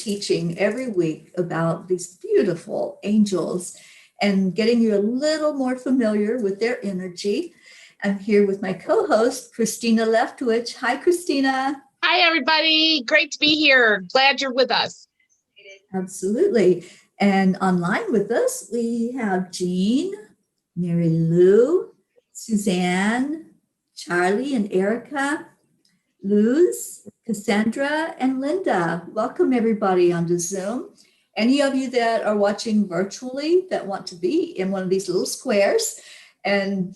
teaching every week about these beautiful angels and getting you a little more familiar with their energy. I'm here with my co-host, Christina Leftwich. Hi, Christina. Hi, everybody. Great to be here. Glad you're with us. Absolutely. And online with us, we have Jean, Mary Lou, Suzanne, Charlie, and Erica, Luz, Cassandra, and Linda. Welcome, everybody, onto Zoom. Any of you that are watching virtually that want to be in one of these little squares and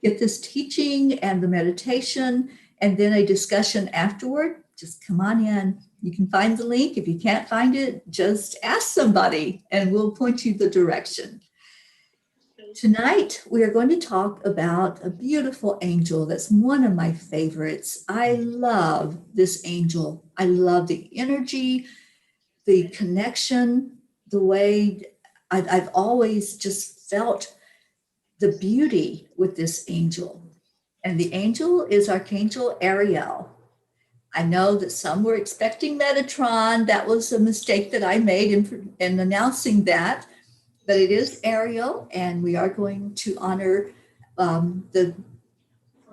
get this teaching and the meditation and then a discussion afterward, just come on in. You can find the link. If you can't find it, just ask somebody and we'll point you the direction. Tonight, we are going to talk about a beautiful angel that's one of my favorites. I love this angel. I love the energy, the connection, the way I've always just felt the beauty with this angel. And the angel is Archangel Ariel. I know that some were expecting Metatron. That was a mistake that I made in announcing that. But it is Ariel, and we are going to honor the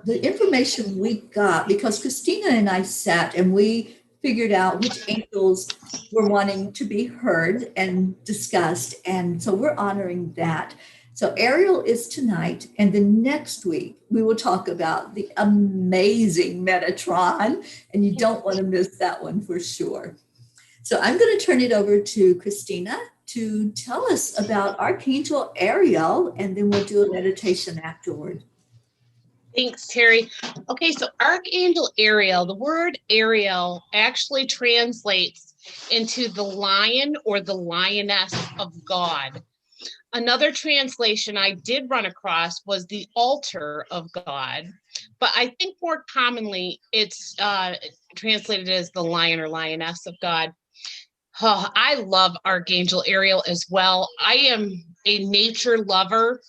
information we got because Christina and I sat and we figured out which angels were wanting to be heard and discussed. And so we're honoring that. So Ariel is tonight, and then next week we will talk about the amazing Metatron, and you don't want to miss that one for sure. So I'm going to turn it over to Christina to tell us about Archangel Ariel, and then we'll do a meditation afterward. Thanks, Teri. Okay, so Archangel Ariel, the word Ariel actually translates into the lion or the lioness of God. Another translation I did run across was the altar of God, but I think more commonly it's translated as the lion or lioness of God. Oh, I love Archangel Ariel as well. I am a nature lover,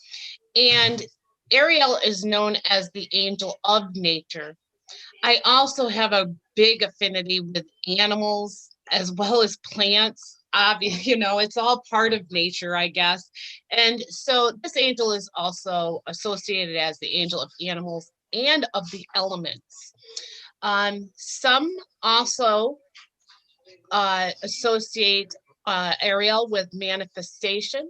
and Ariel is known as the angel of nature. I also have a big affinity with animals as well as plants. It's all part of nature, I guess. And so this angel is also associated as the angel of animals and of the elements. Some also associate Ariel with manifestation,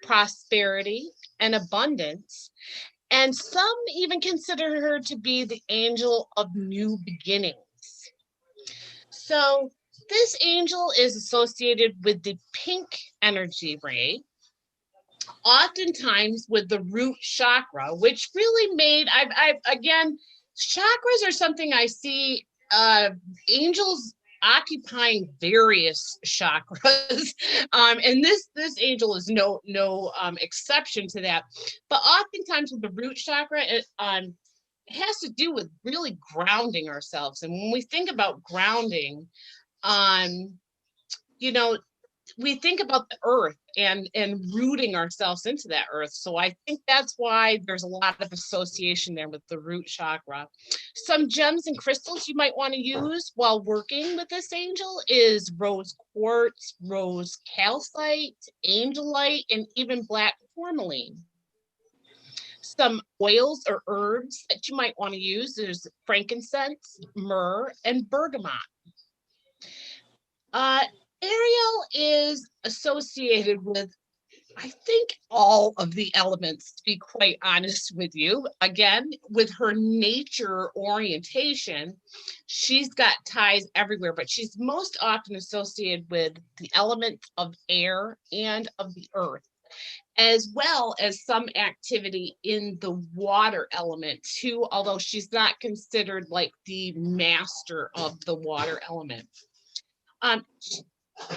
prosperity, and abundance. And some even consider her to be the angel of new beginnings. So this angel is associated with the pink energy ray, oftentimes with the root chakra, which really made, again, chakras are something I see angels occupying various chakras, and this angel is no exception to that. But oftentimes with the root chakra, it has to do with really grounding ourselves. And when we think about grounding, we think about the earth and rooting ourselves into that earth. So I think that's why there's a lot of association there with the root chakra. Some gems and crystals you might want to use while working with this angel is rose quartz, rose calcite, angelite, and even black tourmaline. Some oils or herbs that you might want to use, there's frankincense, myrrh, and bergamot. Ariel is associated with, I think, all of the elements, to be quite honest with you. Again, with her nature orientation, she's got ties everywhere, but she's most often associated with the elements of air and of the earth, as well as some activity in the water element too, although she's not considered like the master of the water element.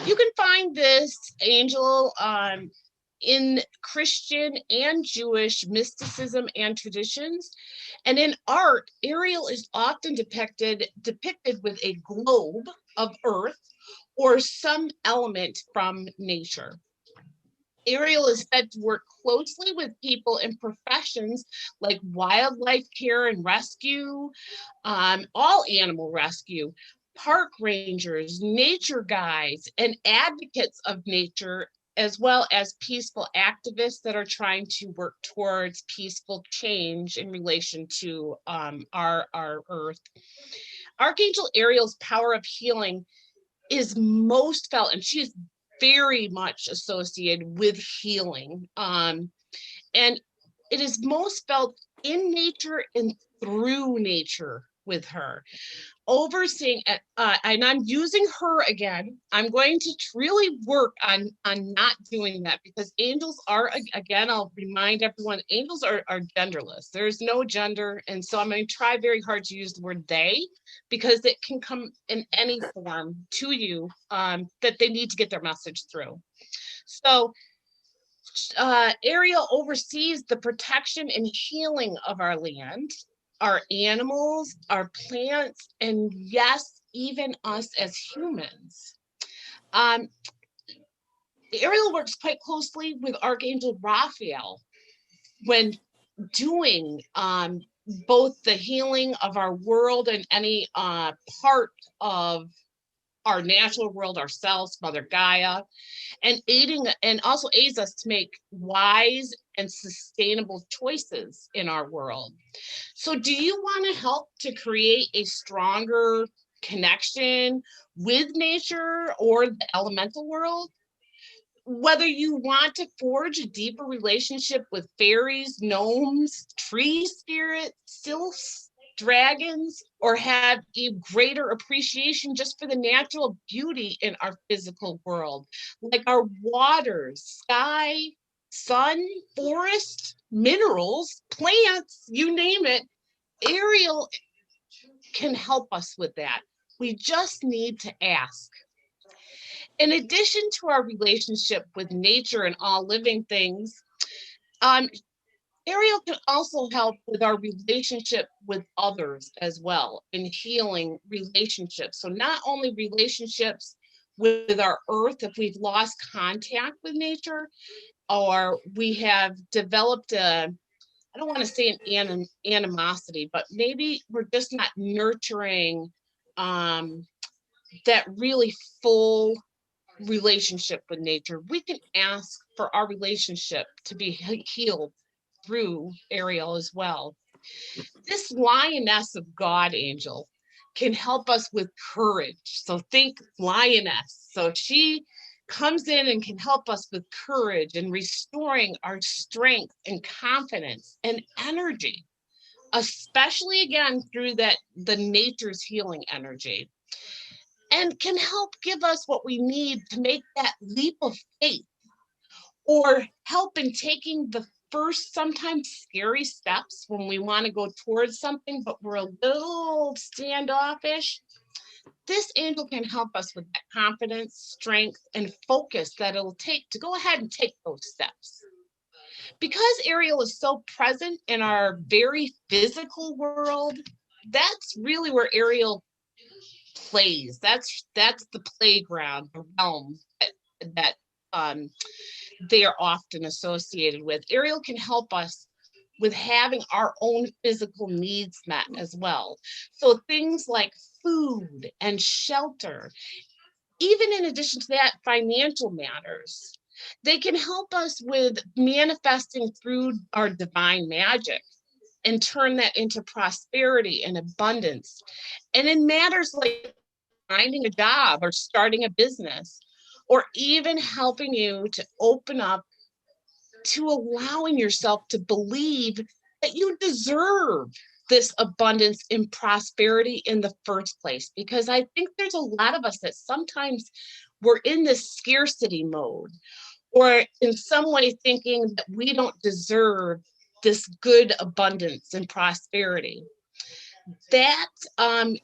You can find this angel in Christian and Jewish mysticism and traditions. And in art, Ariel is often depicted with a globe of earth or some element from nature. Ariel is said to work closely with people in professions like wildlife care and rescue, all animal rescue, park rangers, nature guides, and advocates of nature, as well as peaceful activists that are trying to work towards peaceful change in relation to our earth. Archangel Ariel's power of healing is most felt, and she is very much associated with healing. And it is most felt in nature and through nature with her. Overseeing, and I'm using her again. I'm going to really work on not doing that, because angels are, again, I'll remind everyone, angels are genderless. There's no gender. And so I'm going to try very hard to use the word they, because it can come in any form to you that they need to get their message through. So Ariel oversees the protection and healing of our land, our animals, our plants, and yes, even us as humans. Ariel works quite closely with Archangel Raphael when doing both the healing of our world and any part of our natural world, ourselves, Mother Gaia, and aiding, and also aids us to make wise and sustainable choices in our world. So do you want to help to create a stronger connection with nature or the elemental world? Whether you want to forge a deeper relationship with fairies, gnomes, tree spirits, sylphs, dragons, or have a greater appreciation just for the natural beauty in our physical world, like our waters, sky, sun, forest, minerals, plants, you name it, Ariel can help us with that. We just need to ask. In addition to our relationship with nature and all living things, Ariel can also help with our relationship with others as well, in healing relationships. So not only relationships with our earth, if we've lost contact with nature, or we have developed a, I don't want to say an animosity, but maybe we're just not nurturing that really full relationship with nature, we can ask for our relationship to be healed through Ariel as well. This lioness of God angel can help us with courage. So think lioness. So she comes in and can help us with courage and restoring our strength and confidence and energy, especially again through that the nature's healing energy, and can help give us what we need to make that leap of faith, or help in taking the first, sometimes scary steps when we want to go towards something, but we're a little standoffish. This angel can help us with that confidence, strength, and focus that it'll take to go ahead and take those steps. Because Ariel is so present in our very physical world, that's really where Ariel plays. That's the playground, the realm that they are often associated with. Ariel can help us with having our own physical needs met as well. So things like food and shelter, even in addition to that, financial matters. They can help us with manifesting through our divine magic and turn that into prosperity and abundance. And in matters like finding a job or starting a business, or even helping you to open up to allowing yourself to believe that you deserve this abundance and prosperity in the first place. Because I think there's a lot of us that sometimes we're in this scarcity mode, or in some way thinking that we don't deserve this good abundance and prosperity. That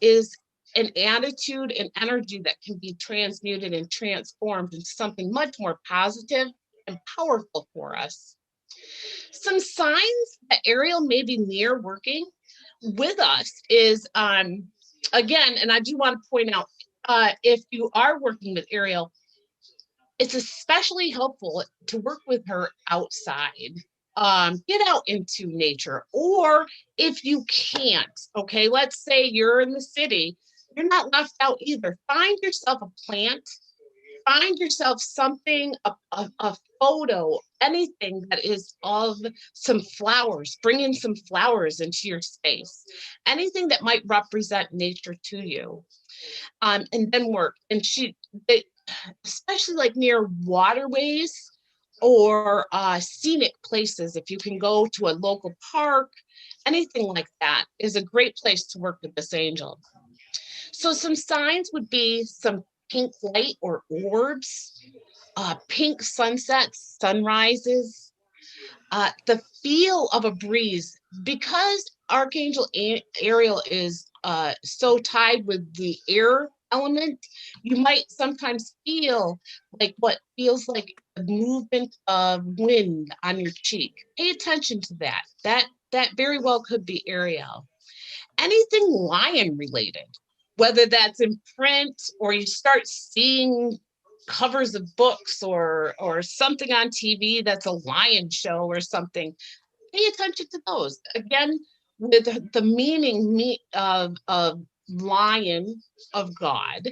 is an attitude and energy that can be transmuted and transformed into something much more positive and powerful for us. Some signs that Ariel may be near working with us is, again, and I do want to point out, if you are working with Ariel, it's especially helpful to work with her outside. Get out into nature, or if you can't, okay, let's say you're in the city, you're not left out either. Find yourself a plant, find yourself something, a photo, anything that is of some flowers. Bring in some flowers into your space, anything that might represent nature to you. And then work. And especially like near waterways or scenic places, if you can go to a local park, anything like that is a great place to work with this angel. So some signs would be some pink light or orbs, pink sunsets, sunrises, the feel of a breeze. Because Archangel Ariel is so tied with the air element, you might sometimes feel like what feels like a movement of wind on your cheek. Pay attention to that. That very well could be Ariel. Anything lion related, whether that's in print or you start seeing covers of books or something on TV that's a lion show or something, pay attention to those. Again, with the meaning of lion of God,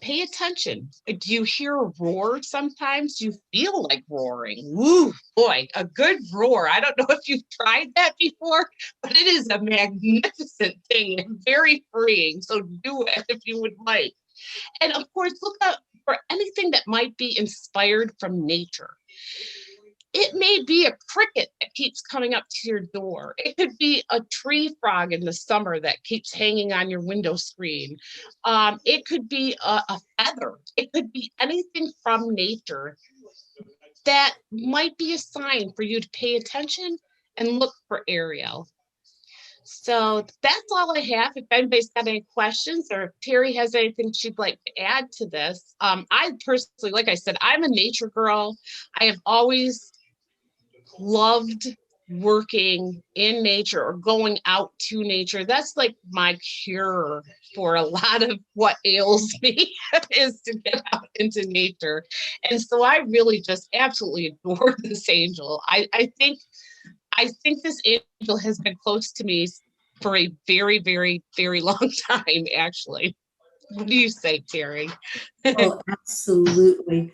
pay attention. Do you hear a roar sometimes? You feel like roaring. Woo, boy, a good roar. I don't know if you've tried that before, but it is a magnificent thing and very freeing. So do it if you would like. And of course, look out for anything that might be inspired from nature. It may be a cricket that keeps coming up to your door. It could be a tree frog in the summer that keeps hanging on your window screen. It could be a feather. It could be anything from nature that might be a sign for you to pay attention and look for Ariel. So that's all I have. If anybody's got any questions or if Teri has anything she'd like to add to this, I personally, like I said, I'm a nature girl. I have always loved working in nature or going out to nature. That's like my cure for a lot of what ails me is to get out into nature. And so I really just absolutely adore this angel. I think this angel has been close to me for a very, very, very long time, actually. What do you say, Teri? Oh, absolutely.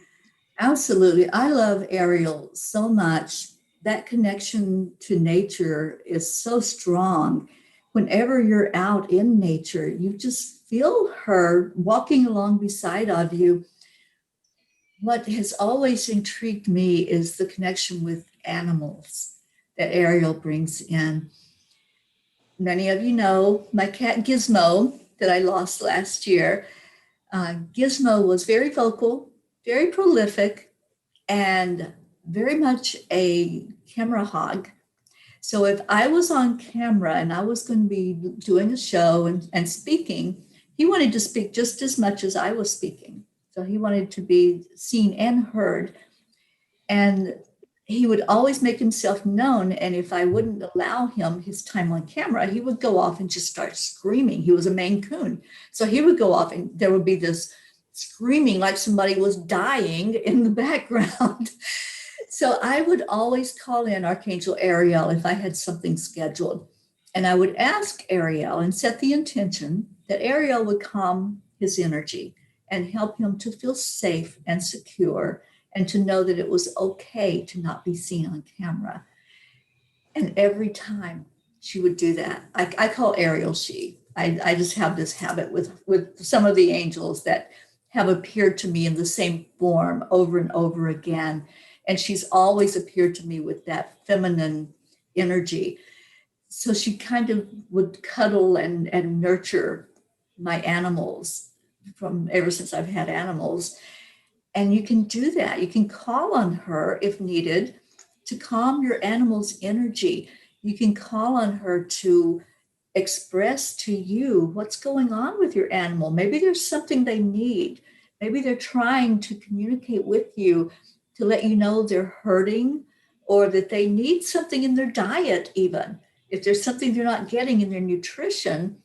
Absolutely. I love Ariel so much. That connection to nature is so strong. Whenever you're out in nature, you just feel her walking along beside of you. What has always intrigued me is the connection with animals that Ariel brings in. Many of you know my cat Gizmo that I lost last year. Gizmo was very vocal, very prolific, and very much a camera hog. So if I was on camera and I was going to be doing a show and speaking, he wanted to speak just as much as I was speaking. So he wanted to be seen and heard. And he would always make himself known. And if I wouldn't allow him his time on camera, he would go off and just start screaming. He was a Maine Coon. So he would go off and there would be this screaming like somebody was dying in the background. So I would always call in Archangel Ariel if I had something scheduled. And I would ask Ariel and set the intention that Ariel would calm his energy and help him to feel safe and secure and to know that it was okay to not be seen on camera. And every time she would do that, I call Ariel she. I just have this habit with some of the angels that have appeared to me in the same form over and over again. And she's always appeared to me with that feminine energy. So she kind of would cuddle and nurture my animals from ever since I've had animals. And you can do that. You can call on her if needed to calm your animal's energy. You can call on her to express to you what's going on with your animal. Maybe there's something they need. Maybe they're trying to communicate with you to let you know they're hurting or that they need something in their diet, even. If there's something they're not getting in their nutrition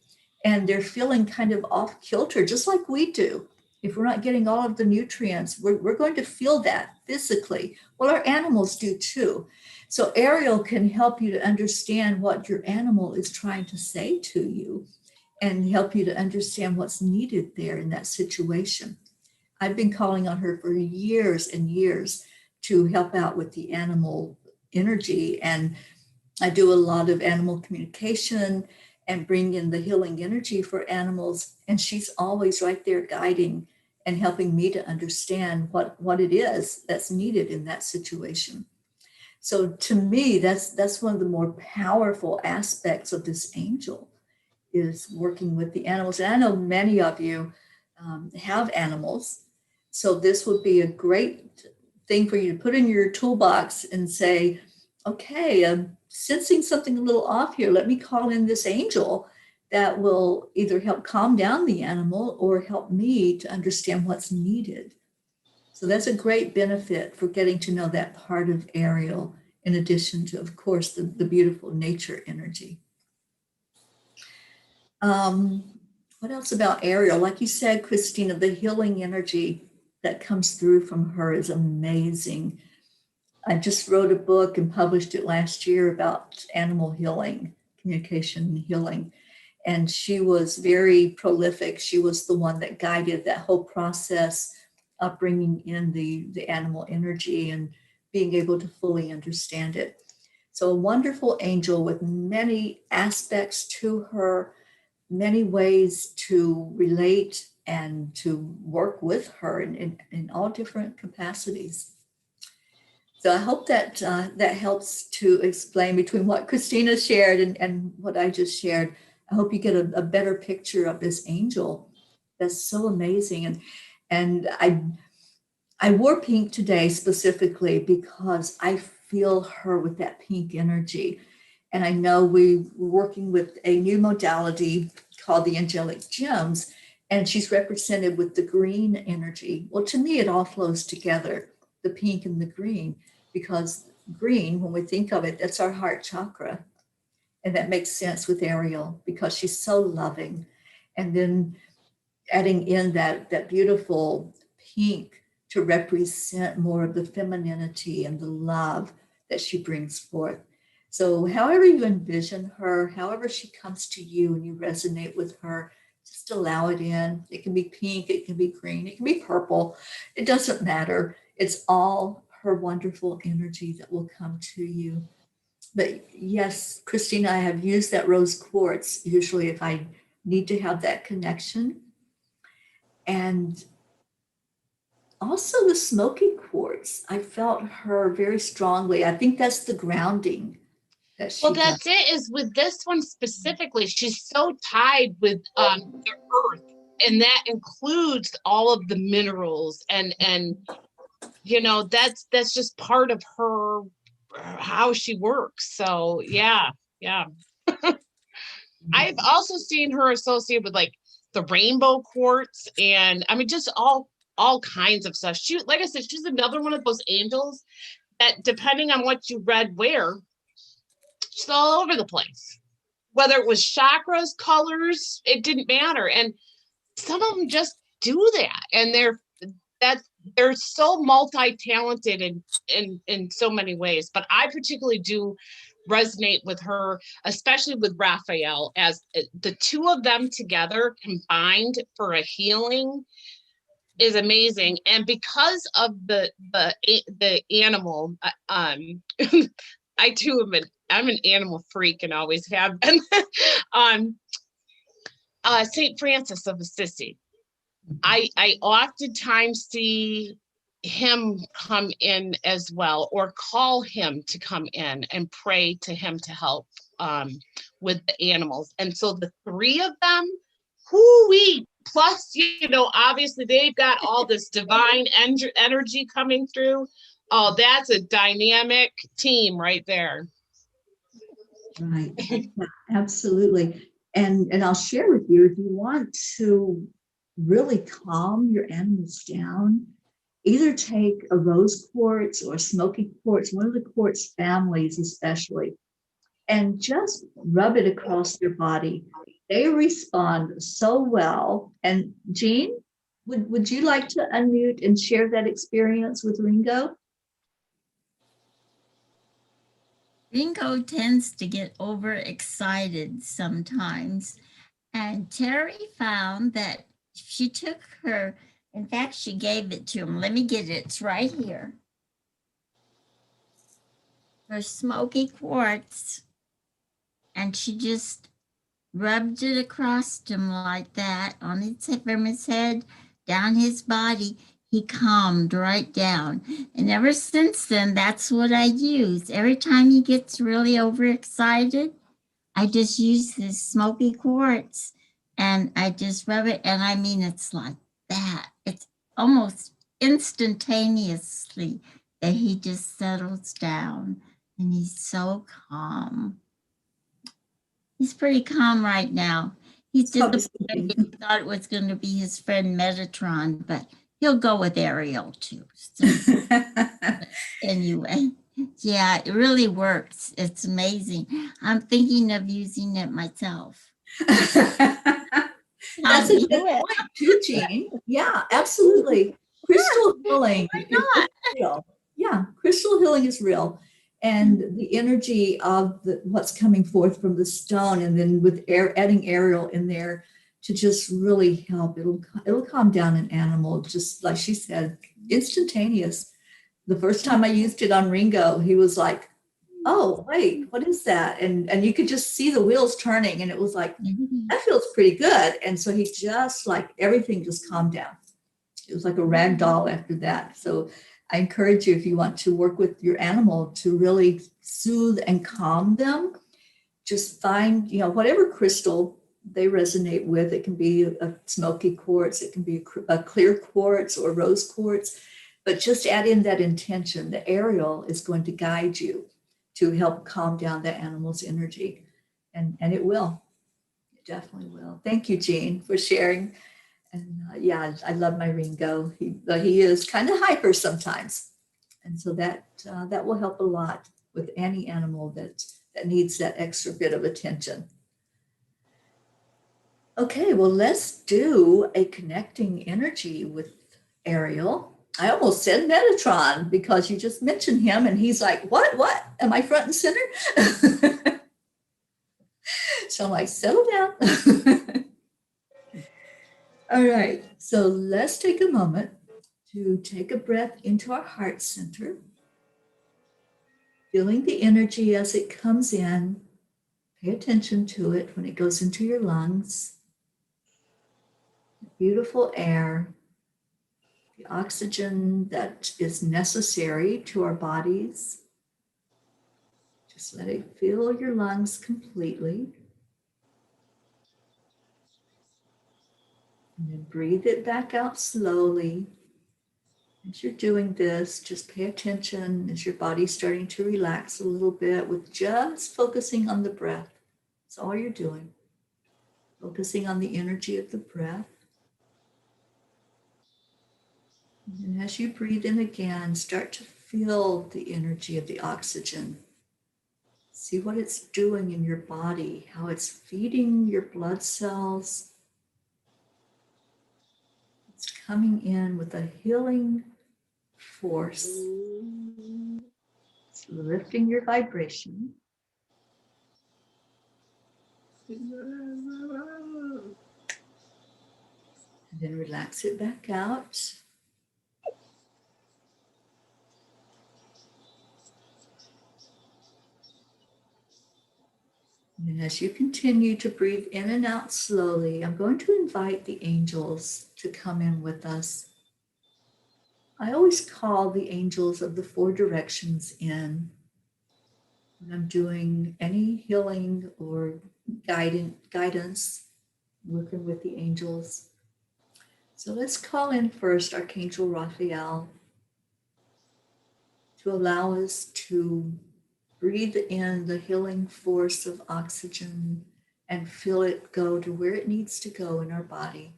and they're feeling kind of off kilter, just like we do. If we're not getting all of the nutrients, we're going to feel that physically. Well, our animals do too. So Ariel can help you to understand what your animal is trying to say to you and help you to understand what's needed there in that situation. I've been calling on her for years and years to help out with the animal energy. And I do a lot of animal communication and bring in the healing energy for animals. And she's always right there guiding and helping me to understand what it is that's needed in that situation. So to me, that's one of the more powerful aspects of this angel, is working with the animals. And I know many of you have animals. So this would be a great thing for you to put in your toolbox and say, okay, I'm sensing something a little off here. Let me call in this angel that will either help calm down the animal or help me to understand what's needed. So that's a great benefit for getting to know that part of Ariel, in addition to, of course, the beautiful nature energy. What else about Ariel? Like you said, Christina, the healing energy that comes through from her is amazing. I just wrote a book and published it last year about animal healing, communication and healing. And she was very prolific. She was the one that guided that whole process of bringing in the animal energy and being able to fully understand it. So a wonderful angel with many aspects to her, many ways to relate and to work with her in all different capacities. So I hope that that helps to explain between what Christina shared and what I just shared. I hope you get a better picture of this angel that's so amazing. And I wore pink today specifically because I feel her with that pink energy. And I know we're working with a new modality called the angelic gems, and she's represented with the green energy. Well, to me, it all flows together, the pink and the green, because green, when we think of it, that's our heart chakra. And that makes sense with Ariel because she's so loving. And then adding in that beautiful pink to represent more of the femininity and the love that she brings forth. So however you envision her, however she comes to you and you resonate with her, just allow it in. It can be pink, it can be green, it can be purple. It doesn't matter. It's all her wonderful energy that will come to you. But yes, Christina, I have used that rose quartz usually if I need to have that connection. And also the smoky quartz, I felt her very strongly. I think that's the grounding that Well, she does. that's it, is with this one specifically, she's so tied with the earth, and that includes all of the minerals and that's just part of her, how she works. So yeah. I've also seen her associated with like the rainbow quartz, and I mean just all kinds of stuff. She, like I said, she's another one of those angels that, depending on what you read where, she's all over the place. Whether it was chakras, colors, it didn't matter. And some of them just do that, and they're so multi-talented in so many ways. But I particularly do resonate with her, especially with Raphael, as the two of them together combined for a healing is amazing. And because of the animal, I too I'm an animal freak and always have been. um Saint Francis of Assisi, I oftentimes see him come in as well, or call him to come in and pray to him to help with the animals. And so the three of them, who we plus, obviously they've got all this divine energy coming through. Oh, that's a dynamic team right there. Right. Yeah, absolutely. And I'll share with you, if you want to really calm your animals down, either take a rose quartz or smoky quartz, one of the quartz families especially, and just rub it across their body. They respond so well. And Jean, would you like to unmute and share that experience with Ringo? Ringo tends to get overexcited sometimes. And Teri found that she took her, in fact, she gave it to him. Let me get it. It's right here. Her smoky quartz. And she just rubbed it across him like that on from his head down his body. He calmed right down. And ever since then, that's what I use. Every time he gets really overexcited, I just use this smoky quartz and I just rub it. And I mean, it's like that. It's almost instantaneously that he just settles down and he's so calm. He's pretty calm right now. He's disappointed. He thought it was going to be his friend Metatron, but he'll go with Ariel too. So anyway, yeah, it really works. It's amazing. I'm thinking of using it myself. That's a good point too, Jean. Yeah, absolutely. Crystal healing is real. Yeah, crystal healing is real. And the energy of what's coming forth from the stone, and then with adding Ariel in there to just really help, it'll calm down an animal, just like she said, instantaneous. The first time I used it on Ringo, he was like, "Oh, wait, what is that?" And you could just see the wheels turning, and it was like, that feels pretty good. And so he just like everything just calmed down. It was like a rag doll after that. So I encourage you, if you want to work with your animal to really soothe and calm them, just find, whatever crystal they resonate with. It can be a smoky quartz, it can be a clear quartz or rose quartz, but just add in that intention. The Ariel is going to guide you to help calm down the animal's energy. And it will. It definitely will. Thank you, Jean, for sharing. And yeah, I love my Ringo. He is kind of hyper sometimes, and so that will help a lot with any animal that needs that extra bit of attention. Okay, well, let's do a connecting energy with Ariel. I almost said Metatron because you just mentioned him, and he's like, "What? Am I front and center?" So I'm like, "Settle down." All right, so let's take a moment to take a breath into our heart center, feeling the energy as it comes in. Pay attention to it when it goes into your lungs. Beautiful air, the oxygen that is necessary to our bodies. Just let it fill your lungs completely. And then breathe it back out slowly. As you're doing this, just pay attention as your body's starting to relax a little bit with just focusing on the breath. That's all you're doing. Focusing on the energy of the breath. And as you breathe in again, start to feel the energy of the oxygen. See what it's doing in your body, how it's feeding your blood cells. It's coming in with a healing force. It's lifting your vibration. And then relax it back out. And as you continue to breathe in and out slowly, I'm going to invite the angels to come in with us. I always call the angels of the four directions in when I'm doing any healing or guidance, working with the angels. So let's call in first Archangel Raphael to allow us to breathe in the healing force of oxygen and feel it go to where it needs to go in our body.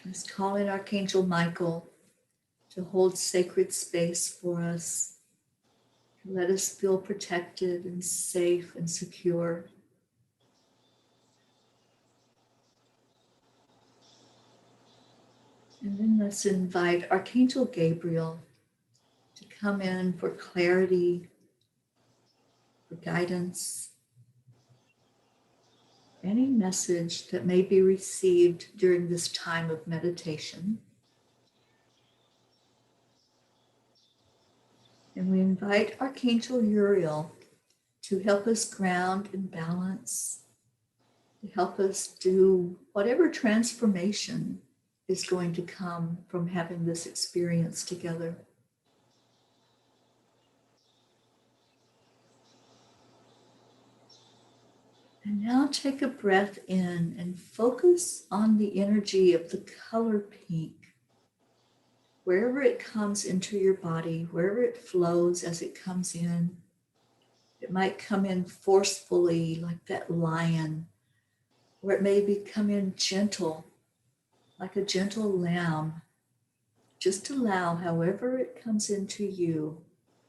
Let's call in Archangel Michael to hold sacred space for us, to let us feel protected and safe and secure. And then let's invite Archangel Gabriel to come in for clarity, for guidance, any message that may be received during this time of meditation. And we invite Archangel Ariel to help us ground and balance, to help us do whatever transformation is going to come from having this experience together. And now take a breath in and focus on the energy of the color pink. Wherever it comes into your body, wherever it flows as it comes in, it might come in forcefully like that lion, or it may come in gentle, like a gentle lamb. Just allow however it comes into you.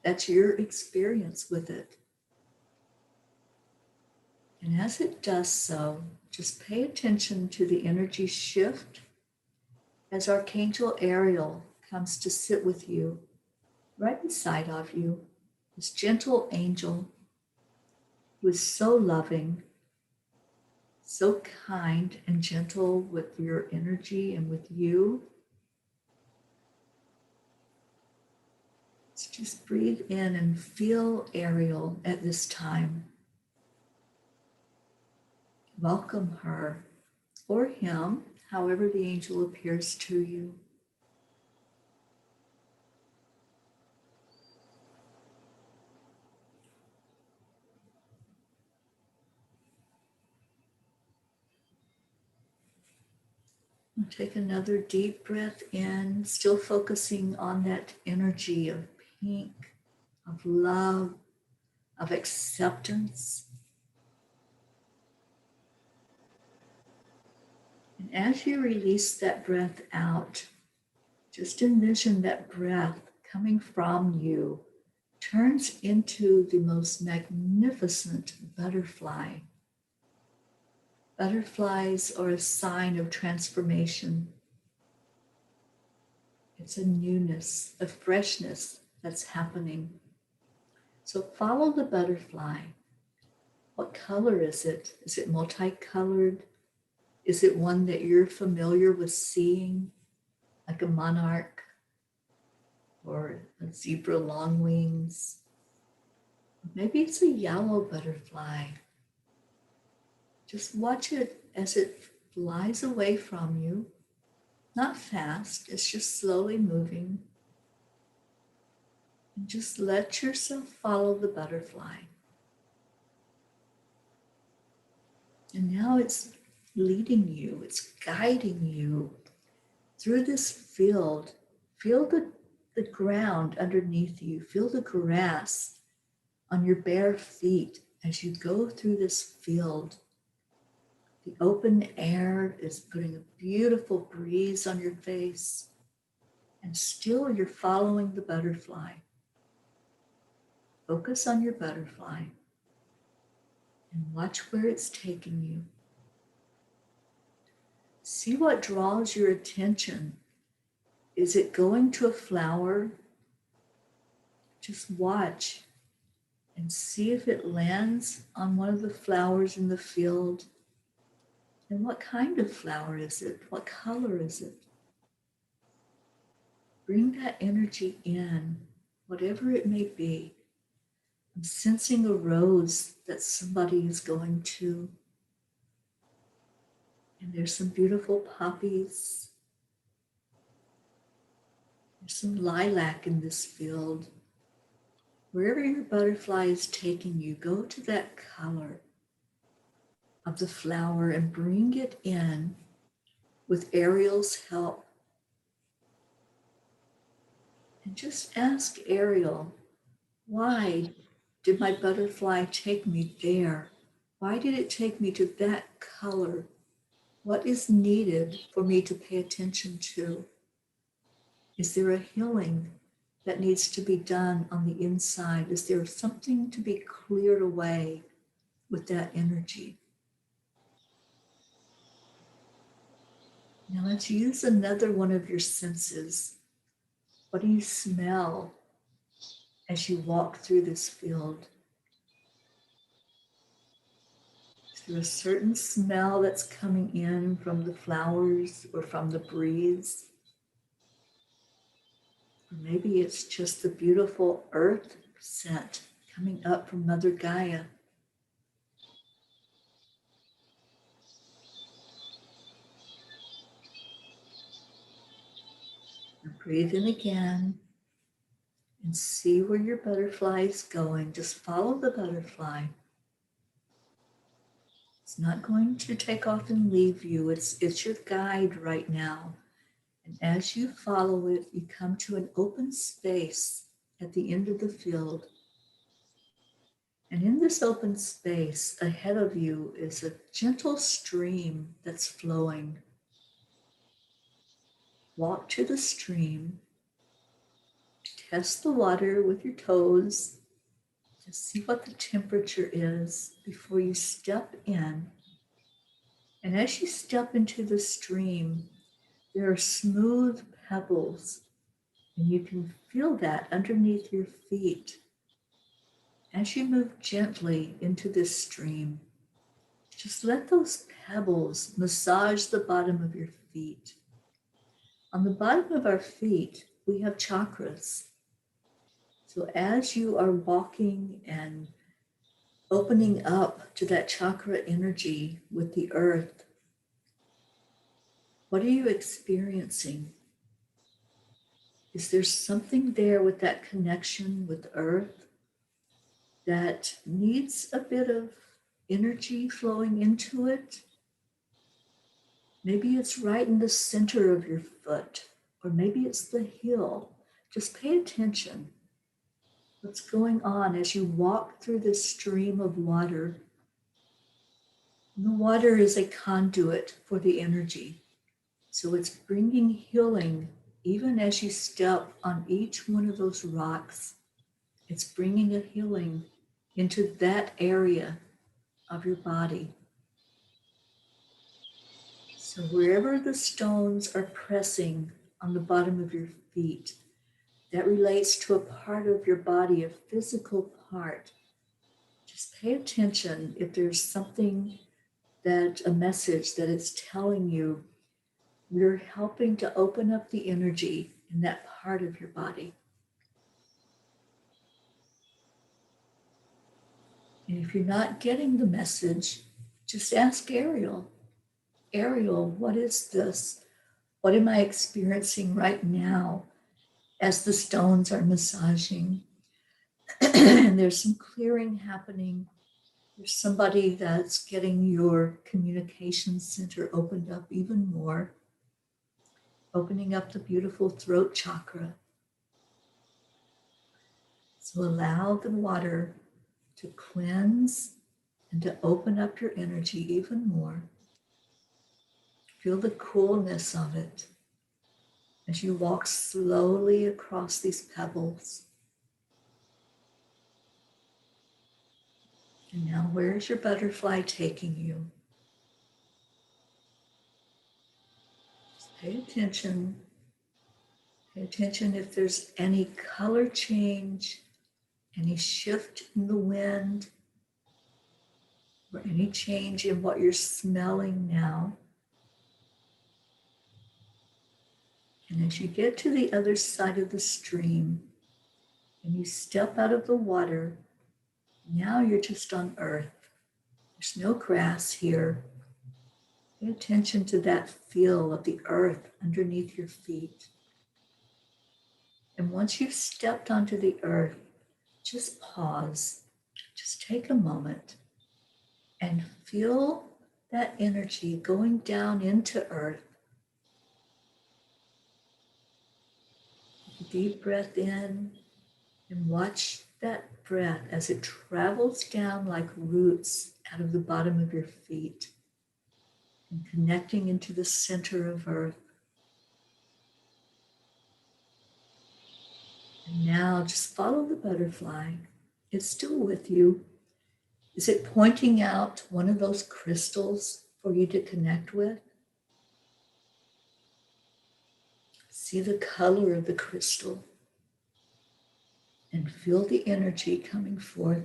That's your experience with it. And as it does so, just pay attention to the energy shift as Archangel Ariel comes to sit with you, right beside of you, this gentle angel who is so loving, so kind and gentle with your energy and with you. So just breathe in and feel Ariel at this time. Welcome her or him, however the angel appears to you. And take another deep breath in, still focusing on that energy of pink, of love, of acceptance. And as you release that breath out, just envision that breath coming from you turns into the most magnificent butterfly. Butterflies are a sign of transformation. It's a newness, a freshness that's happening. So follow the butterfly. What color is it? Is it multicolored? Is it one that you're familiar with seeing, like a monarch or a zebra long wings? Maybe it's a yellow butterfly. Just watch it as it flies away from you. Not fast, it's just slowly moving. And just let yourself follow the butterfly. And now it's leading you, it's guiding you through this field. Feel the ground underneath you. Feel the grass on your bare feet as you go through this field. The open air is putting a beautiful breeze on your face, and still you're following the butterfly. Focus on your butterfly and watch where it's taking you. See what draws your attention. Is it going to a flower? Just watch and see if it lands on one of the flowers in the field. And what kind of flower is it? What color is it? Bring that energy in, whatever it may be. I'm sensing a rose that somebody is going to. And there's some beautiful poppies. There's some lilac in this field. Wherever your butterfly is taking you, go to that color of the flower and bring it in with Ariel's help. And just ask Ariel, why did my butterfly take me there? Why did it take me to that color? What is needed for me to pay attention to? Is there a healing that needs to be done on the inside? Is there something to be cleared away with that energy? Now let's use another one of your senses. What do you smell as you walk through this field? Is there a certain smell that's coming in from the flowers or from the breeze? Or maybe it's just the beautiful earth scent coming up from Mother Gaia. And breathe in again and see where your butterfly is going. Just follow the butterfly. It's not going to take off and leave you. It's your guide right now. And as you follow it, you come to an open space at the end of the field. And in this open space ahead of you is a gentle stream that's flowing. Walk to the stream. Test the water with your toes. Just see what the temperature is before you step in. And as you step into the stream, there are smooth pebbles, and you can feel that underneath your feet. As you move gently into this stream, just let those pebbles massage the bottom of your feet. On the bottom of our feet, we have chakras. So as you are walking and opening up to that chakra energy with the earth, what are you experiencing? Is there something there with that connection with earth that needs a bit of energy flowing into it? Maybe it's right in the center of your foot, or maybe it's the heel. Just pay attention. What's going on as you walk through this stream of water? And the water is a conduit for the energy. So it's bringing healing even as you step on each one of those rocks. It's bringing a healing into that area of your body. So wherever the stones are pressing on the bottom of your feet, that relates to a part of your body, a physical part. Just pay attention if there's something that, a message that it's telling you, we're helping to open up the energy in that part of your body. And if you're not getting the message, just ask Ariel. Ariel, what is this? What am I experiencing right now as the stones are massaging? And there's some clearing happening. There's somebody that's getting your communication center opened up even more, opening up the beautiful throat chakra. So allow the water to cleanse and to open up your energy even more. Feel the coolness of it as you walk slowly across these pebbles. And now, where's your butterfly taking you? Just pay attention. Pay attention if there's any color change, any shift in the wind, or any change in what you're smelling now. And as you get to the other side of the stream and you step out of the water, now you're just on earth. There's no grass here. Pay attention to that feel of the earth underneath your feet. And once you've stepped onto the earth, just pause. Just take a moment and feel that energy going down into earth. Take a deep breath in and watch that breath as it travels down like roots out of the bottom of your feet and connecting into the center of earth. And now just follow the butterfly. It's still with you. Is it pointing out one of those crystals for you to connect with? See the color of the crystal and feel the energy coming forth.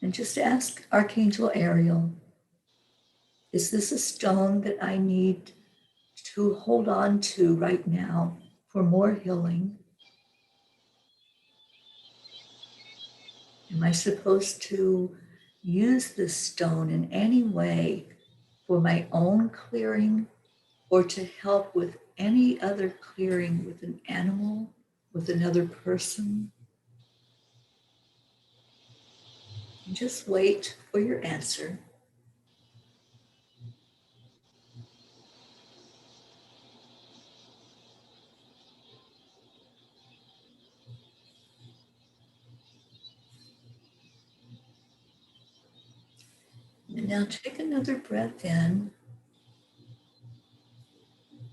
And just ask Archangel Ariel, is this a stone that I need to hold on to right now for more healing? Am I supposed to use this stone in any way for my own clearing or to help with any other clearing with an animal, with another person? And just wait for your answer. And now take another breath in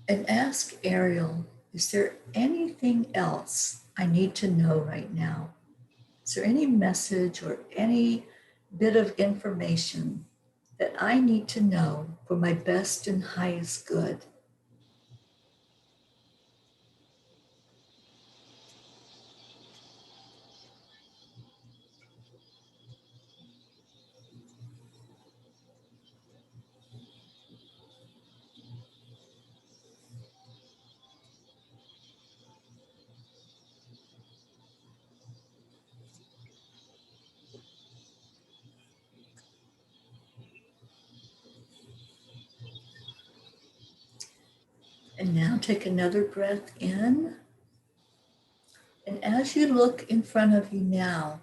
and ask Ariel, is there anything else I need to know right now? Is there any message or any bit of information that I need to know for my best and highest good? And now take another breath in. And as you look in front of you now,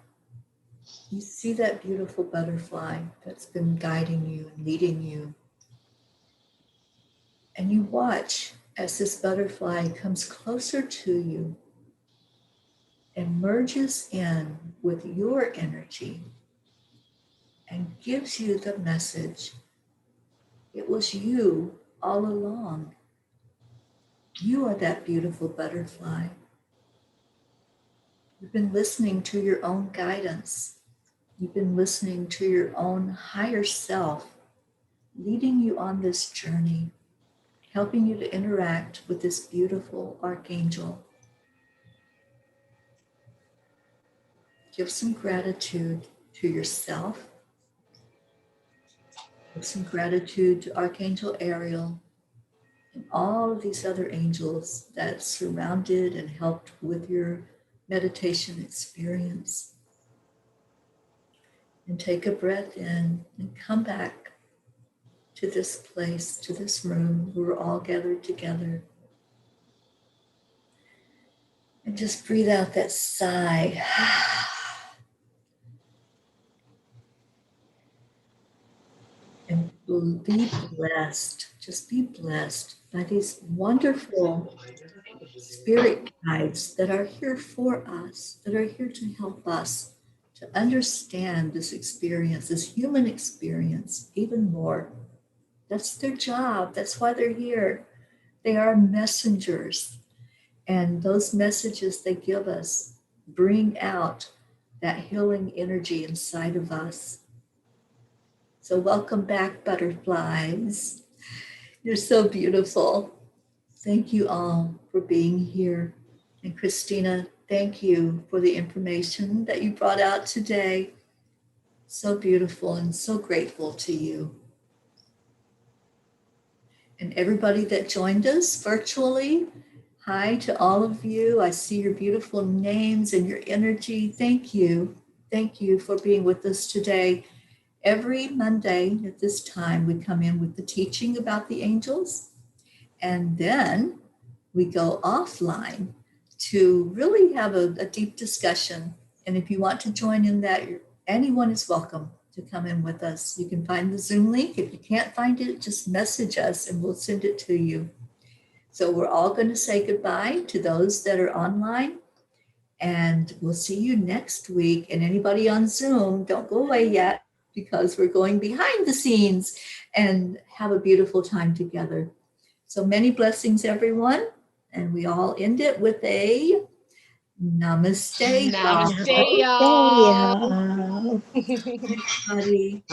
you see that beautiful butterfly that's been guiding you and leading you. And you watch as this butterfly comes closer to you and merges in with your energy and gives you the message. It was you all along. You are that beautiful butterfly. You've been listening to your own guidance. You've been listening to your own higher self, leading you on this journey, helping you to interact with this beautiful archangel. Give some gratitude to yourself. Give some gratitude to Archangel Ariel and all of these other angels that surrounded and helped with your meditation experience. And take a breath in and come back to this place, to this room where we're all gathered together. And just breathe out that sigh. And be blessed, just be blessed by these wonderful spirit guides that are here for us, that are here to help us to understand this experience, this human experience, even more. That's their job. That's why they're here. They are messengers. And those messages they give us bring out that healing energy inside of us. So welcome back, butterflies. You're so beautiful. Thank you all for being here. And Christina, thank you for the information that you brought out today. So beautiful and so grateful to you. And everybody that joined us virtually, hi to all of you. I see your beautiful names and your energy. Thank you. Thank you for being with us today. Every Monday at this time, we come in with the teaching about the angels, and then we go offline to really have a deep discussion. And if you want to join in that, anyone is welcome to come in with us. You can find the Zoom link. If you can't find it, just message us and we'll send it to you. So we're all going to say goodbye to those that are online, and we'll see you next week. And anybody on Zoom, don't go away yet, because we're going behind the scenes and have a beautiful time together. So many blessings, everyone. And we all end it with a namaste. Namaste, Namaste, y'all. y'all. Everybody.